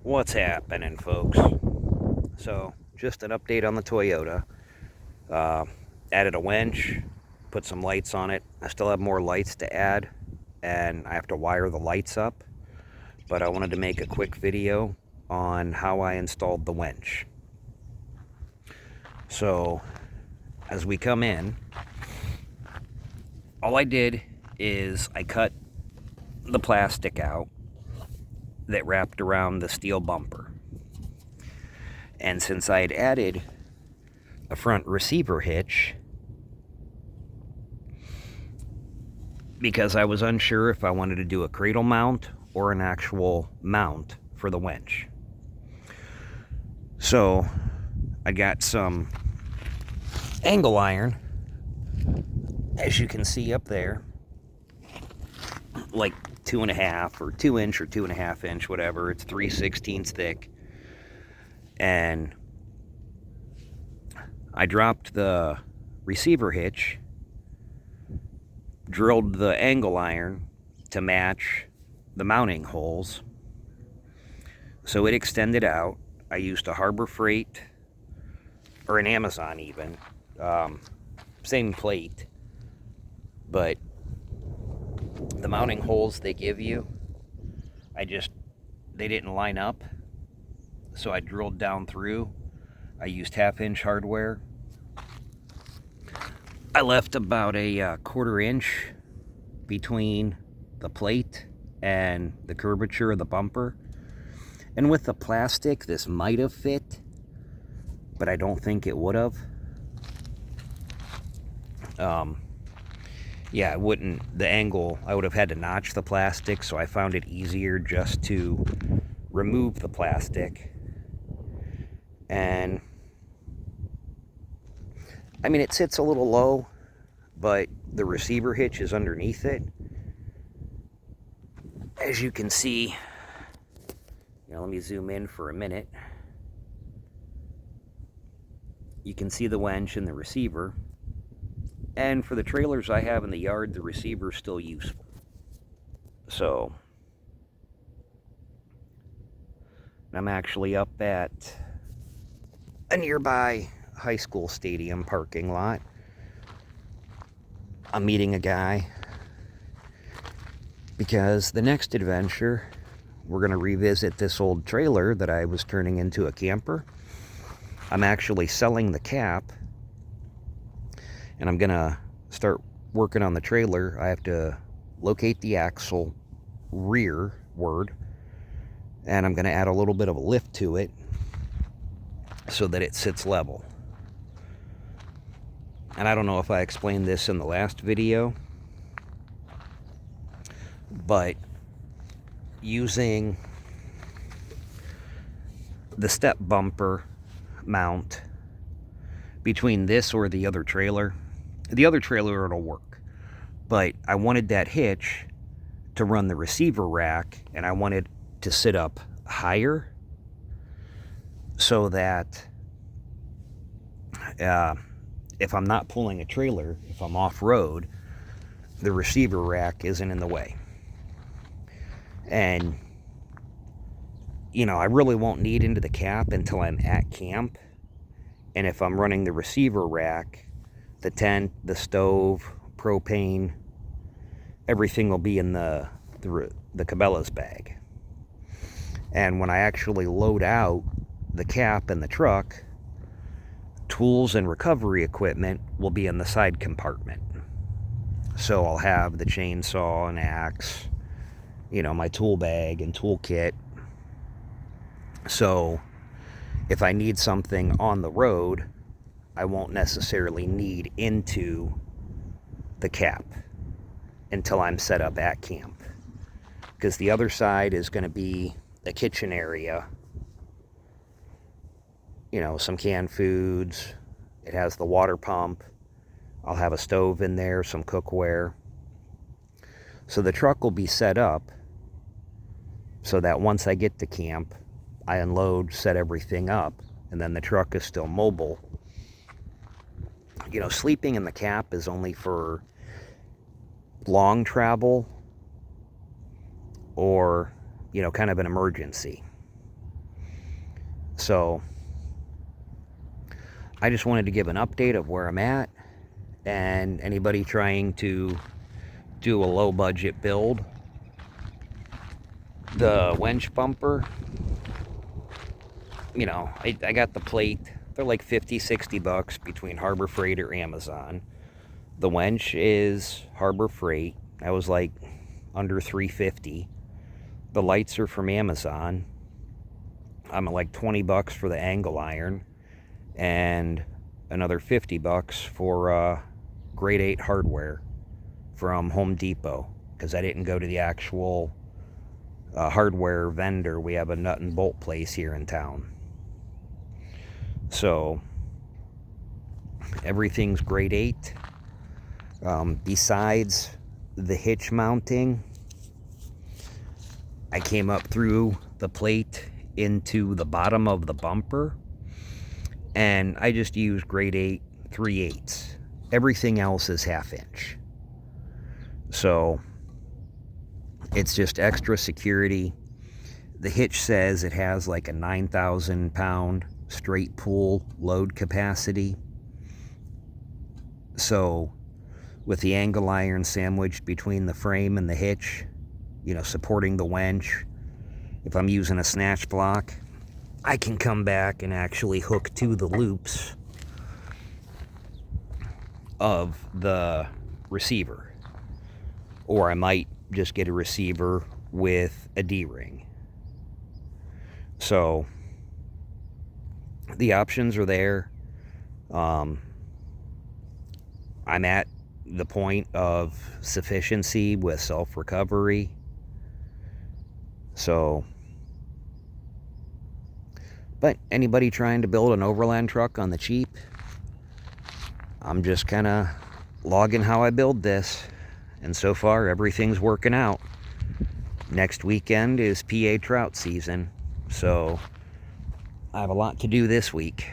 What's happening, folks? So, just an update on the Toyota. Uh, Added a winch, put some lights on it. I still have more lights to add, and I have to wire the lights up. But I wanted to make a quick video on how I installed the winch. So, as we come in, all I did is I cut the plastic out that wrapped around the steel bumper. And since I had added a front receiver hitch, because I was unsure if I wanted to do a cradle mount or an actual mount for the winch. So I got some angle iron, as you can see up there, like 2.5 or 2 inch or 2.5 inch, whatever. It's 3/16 thick. And I dropped the receiver hitch, drilled the angle iron to match the mounting holes, so it extended out. I used a Harbor Freight, or an Amazon even, same plate, but the mounting holes they give you, they didn't line up, so I drilled down through. I used 1/2 inch hardware. I left about a 1/4 inch between the plate and the curvature of the bumper. And with the plastic, this might have fit, but I don't think it would have. Yeah, it wouldn't, the angle, I would have had to notch the plastic, so I found it easier just to remove the plastic. And I mean, it sits a little low, but the receiver hitch is underneath it. As you can see, let me zoom in for a minute. You can see the winch and the receiver. And for the trailers I have in the yard, the receiver is still useful. So, I'm actually up at a nearby high school stadium parking lot. I'm meeting a guy because the next adventure, we're going to revisit this old trailer that I was turning into a camper. I'm actually selling the cap, and I'm going to start working on the trailer. I have to locate the axle rearward, and I'm going to add a little bit of a lift to it so that it sits level. And I don't know if I explained this in the last video, but using the step bumper mount between this or the other trailer it'll work, but I wanted that hitch to run the receiver rack, and I wanted to sit up higher so that if I'm not pulling a trailer, if I'm off-road, the receiver rack isn't in the way. And I really won't need into the cap until I'm at camp. And if I'm running the receiver rack, the tent, the stove, propane, everything will be in the Cabela's bag. And when I actually load out the cap in the truck, tools and recovery equipment will be in the side compartment. So I'll have the chainsaw and axe, my tool bag and toolkit. So if I need something on the road, I won't necessarily need into the cap until I'm set up at camp. Because the other side is going to be a kitchen area. Some canned foods. It has the water pump. I'll have a stove in there, some cookware. So the truck will be set up so that once I get to camp, I unload, set everything up, and then the truck is still mobile. Sleeping in the cap is only for long travel or, kind of an emergency. So I just wanted to give an update of where I'm at, and anybody trying to do a low budget build, the Winch bumper, you know, I got the plate. They're like 50, 60 bucks between Harbor Freight or Amazon. The Winch is Harbor Freight. That was like under $3.50. The lights are from Amazon. I'm at like 20 bucks for the angle iron, and another 50 bucks for grade 8 hardware from Home Depot, because I didn't go to the actual hardware vendor. We have a nut and bolt place here in town. So everything's grade 8. Besides the hitch mounting, I came up through the plate into the bottom of the bumper, and I just used grade 8 3/8. Everything else is 1/2 inch. So it's just extra security. The hitch says it has like a 9,000 pound straight pull load capacity. So with the angle iron sandwiched between the frame and the hitch, you know, supporting the winch, if I'm using a snatch block, I can come back and actually hook to the loops of the receiver. Or I might just get a receiver with a D-ring. So the options are there. I'm at the point of sufficiency with self-recovery. So, but anybody trying to build an overland truck on the cheap, I'm just kind of logging how I build this. And so far, everything's working out. Next weekend is PA trout season. So I have a lot to do this week.